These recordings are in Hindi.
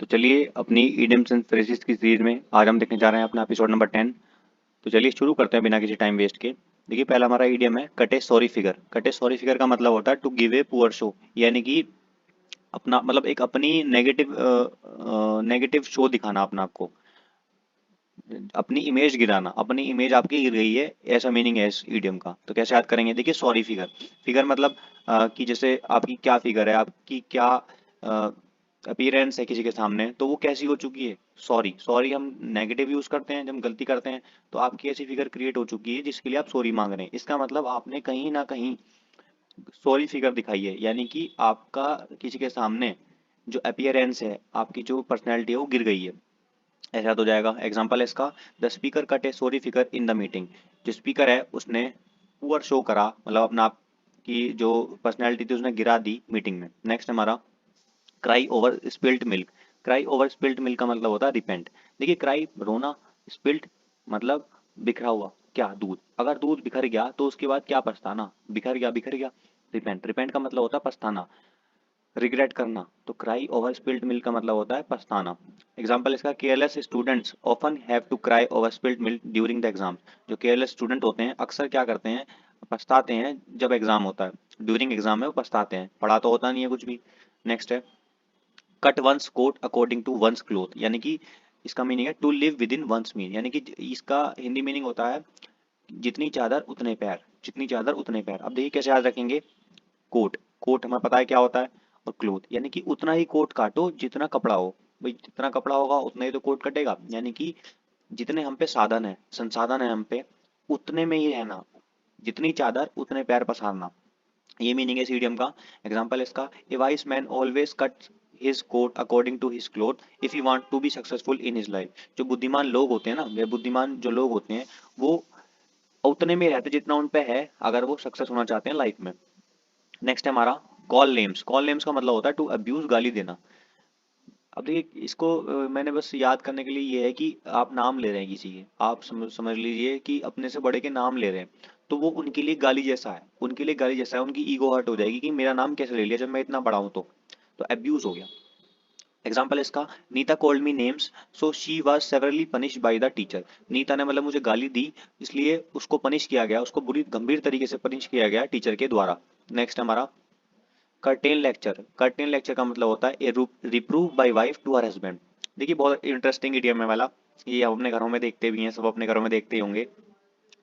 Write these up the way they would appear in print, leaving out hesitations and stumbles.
तो चलिए अपनी इडियम्स एंड फ्रेजेस की सीरीज में आज हम देखने जा रहे हैं अपना एपिसोड नंबर 10। तो चलिए शुरू करते हैं बिना किसी टाइम वेस्ट के। देखिए पहला हमारा इडियम है cut a sorry figure. Cut a sorry figure का मतलब होता है to give a poor show, यानी कि अपना मतलब एक अपनी नेगेटिव शो दिखाना अपना आपको, अपनी इमेज गिराना, अपनी इमेज आपकी गिर गई है, ऐसा मीनिंग है इस इडियम का। तो कैसे याद करेंगे? देखिए सॉरी फिगर, फिगर मतलब कि जैसे आपकी क्या फिगर है, आपकी क्या अपीयरेंस है किसी के सामने, तो वो कैसी हो चुकी है, सॉरी। सॉरी हम नेगेटिव यूज करते हैं जब हम गलती करते हैं, तो आपकी ऐसी फिगर क्रिएट हो चुकी है जिसके लिए आप सॉरी मांग रहे हैं। इसका मतलब आपने कहीं ना कहीं सॉरी फिगर दिखाई है, यानी कि आपका किसी के सामने जो अपीयरेंस है, आपकी जो पर्सनैलिटी है वो गिर गई है। ऐसा याद हो जाएगा। एग्जाम्पल है इसका, the speaker cut a sorry figure in the meeting. जो स्पीकर है उसने पुअर शो करा, मतलब अपना आप की जो पर्सनैलिटी थी उसने गिरा दी मीटिंग में। नेक्स्ट हमारा cry over spilt milk. Cry over spilt milk का मतलब होता है रिपेंट। देखिए क्राई रोना, स्पिल्ट मतलब बिखरा हुआ क्या, दूध। अगर दूध बिखर गया तो उसके बाद क्या पछताना, बिखर गया बिखर गया। रिपेंट, रिपेंट का मतलब होता है पछताना, रिग्रेट करना। तो क्राई ओवर स्पिल्ट मिल्क का मतलब होता है पछताना। एग्जाम्पल इसका, careless students often have to cry over spilt milk during the exam. जो केयरलेस स्टूडेंट होते हैं अक्सर क्या करते हैं, पछताते हैं जब एग्जाम होता है। ड्यूरिंग एग्जाम में वो पछताते हैं, पढ़ा तो होता नहीं है कुछ भी। नेक्स्ट है cut one's coat according to one's cloth, यानी कि इसका मीनिंग है to live within one's mean, यानी कि इसका हिंदी मीनिंग होता है जितनी चादर उतने पैर, जितनी चादर उतने पैर। अब देखिए कैसे याद रखेंगे। कोट, कोट हमें पता है क्या होता है, और क्लोथ यानी कि उतना ही कोट काटो जितना कपड़ा हो। भाई जितना कपड़ा होगा उतना ही तो कोट कटेगा, यानी कि जितने हम पे साधन है, संसाधन है हम पे, उतने में ही रहना, जितनी चादर उतने पैर पसारना। ये मीनिंग है इस इडियम का। एग्जांपल इसका, a wise man always cut his coat according to his cloth if he want to be successful in his life. जो बुद्धिमान लोग होते हैं ना, वे बुद्धिमान जो लोग होते हैं वो उतने में रहते जितना उन पे है, अगर वो सक्सेस होना चाहते हैं लाइफ में। नेक्स्ट है हमारा कॉल नेम्स। कॉल नेम्स का मतलब होता है टू अब्यूज, गाली देना। अब देखिए इसको मैंने बस याद करने के लिए ये है कि आप नाम ले रहे हैं किसी के, आप समझ लीजिए कि अपने से बड़े के नाम ले रहे हैं, तो वो उनके लिए गाली जैसा है, उनके लिए गाली जैसा है। उनकी ईगो हर्ट हो जाएगी कि मेरा नाम कैसे ले लिया जब मैं इतना बड़ा हूं। तो अब्यूज हो गया। एग्जाम्पल इसका, Neeta called me names so she was severely punished by the teacher. Neeta ने मतलब मुझे गाली दी, इसलिए उसको पनिश किया गया, उसको बुरी गंभीर तरीके से पनिश किया गया टीचर के द्वारा। नेक्स्ट हमारा कर्टेन लेक्चर। कर्टेन लेक्चर का मतलब होता है a reproof by wife to her husband. देखिए बहुत इंटरेस्टिंग इडियम है वाला, ये हम अपने घरों में देखते भी हैं, सब अपने घरों में देखते ही होंगे।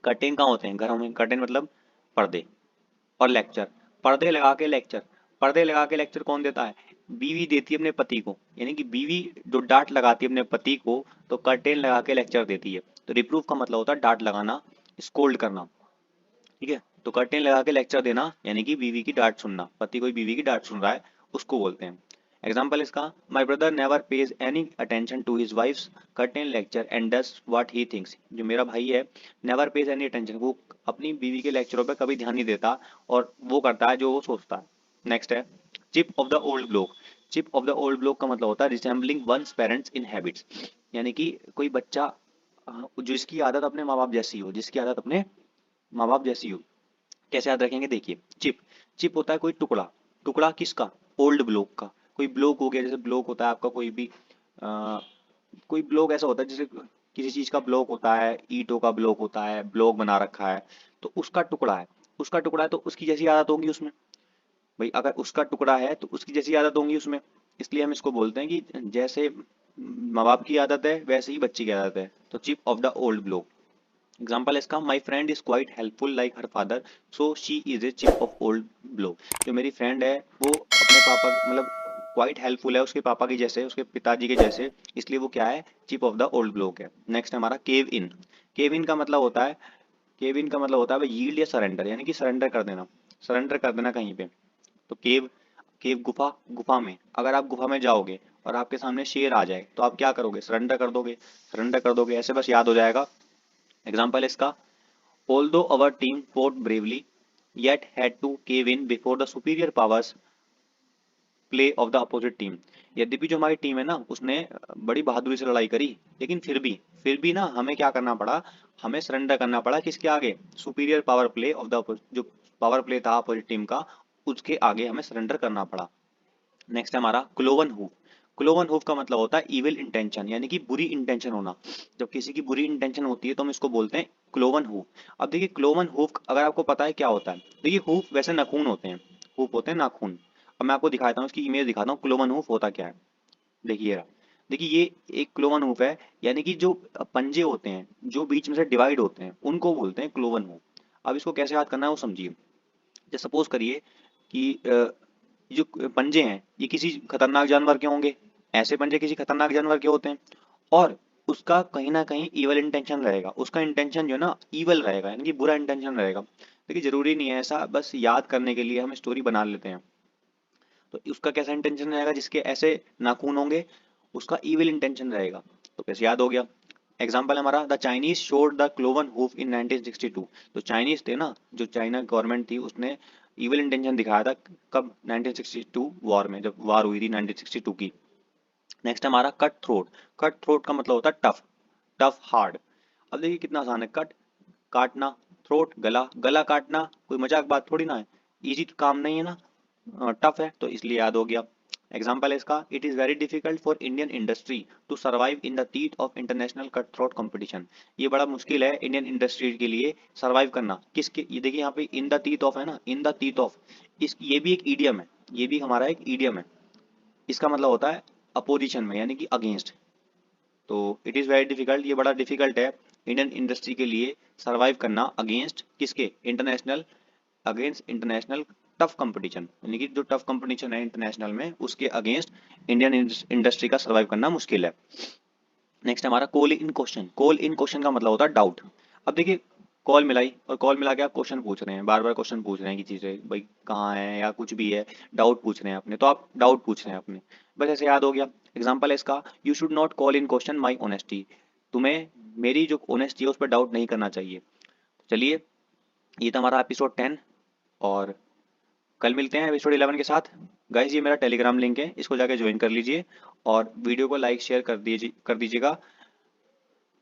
कर्टेन कहाँ होते हैं? घरों में। कर्टेन मतलब पर्दे, और लेक्चर, पर्दे लगा के लेक्चर। पर्दे लगा के लेक्चर कौन देता है? बीवी देती है अपने पति को, यानी कि बीवी जो डांट लगाती है अपने पति को, तो कर्टेन लगा के लेक्चर देती है। तो रिप्रूव का मतलब होता है डांट लगाना, स्कोल्ड करना। ठीक है, तो कर्टेन लगा के लेक्चर देना यानी कि बीवी की डांट सुनना, पति कोई बीवी की डांट सुन रहा है उसको बोलते हैं। एग्जाम्पल इसका, my brother never pays any attention to his wife's curtain lecture and does what he thinks. जो मेरा भाई है, नेवर पेज एनी अटेंशन, वो अपनी बीवी के लेक्चरों पर कभी ध्यान नहीं देता और वो करता है जो वो सोचता है। नेक्स्ट है chip of the old block. Chip of the old block का मतलब होता है रिसेंबलिंग वंस पेरेंट्स इन हैबिट्स, यानी कि कोई बच्चा जिसकी आदत अपने माँ बाप जैसी हो, जिसकी आदत अपने माँ बाप जैसी हो। कैसे याद रखेंगे? देखिए चिप, चिप होता है कोई टुकड़ा, टुकड़ा किसका? ओल्ड ब्लॉक का। कोई ब्लॉक हो गया, जैसे ब्लॉक होता है आपका कोई भी कोई ब्लॉक ऐसा होता है जैसे किसी चीज का ब्लॉक होता है, ईंटों का ब्लॉक होता है, ब्लॉक बना रखा है, तो उसका टुकड़ा है। उसका टुकड़ा है तो उसकी जैसी आदत होगी उसमें। भाई अगर उसका टुकड़ा है तो उसकी जैसी आदत होंगी उसमें, इसलिए हम इसको बोलते हैं कि जैसे माँ बाप की आदत है वैसे ही बच्चे की आदत है। तो chip of the old block. Example इसका, my friend is quite helpful like her father so she is a chip of old block. जो मेरी फ्रेंड है वो अपने पापा मतलब क्वाइट हेल्पफुल है उसके पापा की जैसे, उसके पिताजी के जैसे, इसलिए वो क्या है? Chip of the old block है। नेक्स्ट हमारा केव इन। केव इन का मतलब होता है, केव इन का मतलब होता है यील्ड या सरेंडर, यानी कि सरेंडर कर देना, सरेंडर कर देना कहीं पे। तो केव, केव गुफा, गुफा में अगर आप गुफा में जाओगे और आपके सामने शेर आ जाए तो आप क्या करोगे? सरेंडर कर दोगे, सरेंडर कर दोगे, ऐसे बस याद हो जाएगा। एग्जाम्पल इसका, although our team fought bravely, yet had to cave in before the superior powers play of the opposite team। यद्यपि जो हमारी टीम है ना उसने बड़ी बहादुरी से लड़ाई करी, लेकिन फिर भी ना हमें क्या करना पड़ा? हमें सरेंडर करना पड़ा किसके आगे? Superior power play of the, जो पावर प्ले था अपोजिट टीम का, उसके आगे हमें सरेंडर करना पड़ा। नेक्स्ट है हमारा क्लोवन हूफ। क्लोवन हूफ का मतलब होता है इविल इंटेंशन, यानी कि बुरी इंटेंशन होना। जब किसी की बुरी इंटेंशन होती है तो हम इसको बोलते हैं क्लोवन हूफ। अब देखिए क्लोवन हूफ अगर आपको पता है क्या होता है, देखिए हूफ वैसे नाखून होते हैं, हूफ होते हैं नाखून। अब मैं आपको दिखाता हूँ, इसकी इमेज दिखाता हूँ क्लोवन हूफ होता क्या है। देखिए रहा, देखिए ये एक क्लोवन हूफ है, यानी कि जो पंजे होते हैं जो बीच में से डिवाइड होते हैं उनको बोलते हैं क्लोवन हूफ। अब इसको कैसे याद करना है वो समझिए। जैसे सपोज करिए कि ये जो पंजे हैं ये किसी खतरनाक जानवर के होंगे, ऐसे पंजे किसी खतरनाक जानवर के होते हैं, और उसका कहीं ना कहीं इवल इंटेंशन रहेगा, उसका इंटेंशन जो है ना इवल रहेगा, यानी कि बुरा इंटेंशन रहेगा। देखिए जरूरी नहीं है ऐसा, बस याद करने के लिए हम स्टोरी बना लेते हैं। तो उसका कैसा इंटेंशन रहेगा, जिसके ऐसे नाखून होंगे उसका इविल इंटेंशन रहेगा। तो कैसे याद हो गया। एग्जाम्पल हमारा the Chinese showed the cloven hoof in 1962। तो चाइनीज थे ना, जो चाइना गवर्नमेंट थी उसने इविल इंटेंशन दिखाया था कब, 1962 वॉर में, जब वॉर हुई थी 1962 की। नेक्स्ट हमारा कट थ्रोट। कट थ्रोट का मतलब होता है टफ, टफ हार्ड। अब देखिए कितना आसान है, कट काटना, थ्रोट गला, गला काटना कोई मजाक बात थोड़ी ना है, इजी काम नहीं है ना, टफ है तो इसलिए याद हो गया। एग्जाम्पल है इसका, it is very difficult for Indian industry to survive in the teeth of international cut throat competition. ये बड़ा मुश्किल है इंडियन इंडस्ट्री के लिए सर्वाइव करना, किसके, ये देखिए यहाँ पे इन द टीथ ऑफ है ना, इन द टीथ ऑफ, इस ये भी एक ईडियम है, ये भी हमारा एक ईडियम है। इसका मतलब होता है अपोजिशन में, यानी कि अगेंस्ट। तो इट इज़ वेरी डिफिकल्ट, ये बड़ा डिफिकल्ट है इंडियन इंडस्ट्री के लिए सर्वाइव करना अगेंस्ट किसके, international, against international tough competition, यानी कि जो टफ कंपटीशन है इंटरनेशनल में उसके अगेंस्ट इंडियन इंडस्ट्री का सर्वाइव करना मुश्किल है। नेक्स्ट हमारा call in question. Call in question का मतलब होता है डाउट। अब देखिए कॉल मिलाई और कॉल मिला के आप क्वेश्चन पूछ रहे हैं, बार बार क्वेश्चन पूछ रहे हैं कि चीजें भाई कहाँ है या कुछ भी है, डाउट पूछ रहे हैं अपने, तो आप डाउट पूछ रहे हैं अपने, बस ऐसे याद हो गया। एग्जाम्पल है इसका, you should not call in question my honesty. तुम्हें मेरी जो ऑनेस्टी है उस पर डाउट नहीं करना चाहिए। चलिए ये था हमारा एपिसोड 10, और कल मिलते हैं एपिसोड 11 के साथ। गाइज ये मेरा टेलीग्राम लिंक है, इसको जाके ज्वाइन कर लीजिए और वीडियो को लाइक शेयर कर दीजिएगा।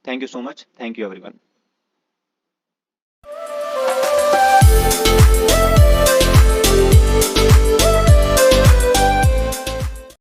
Thank you so much, thank you everyone.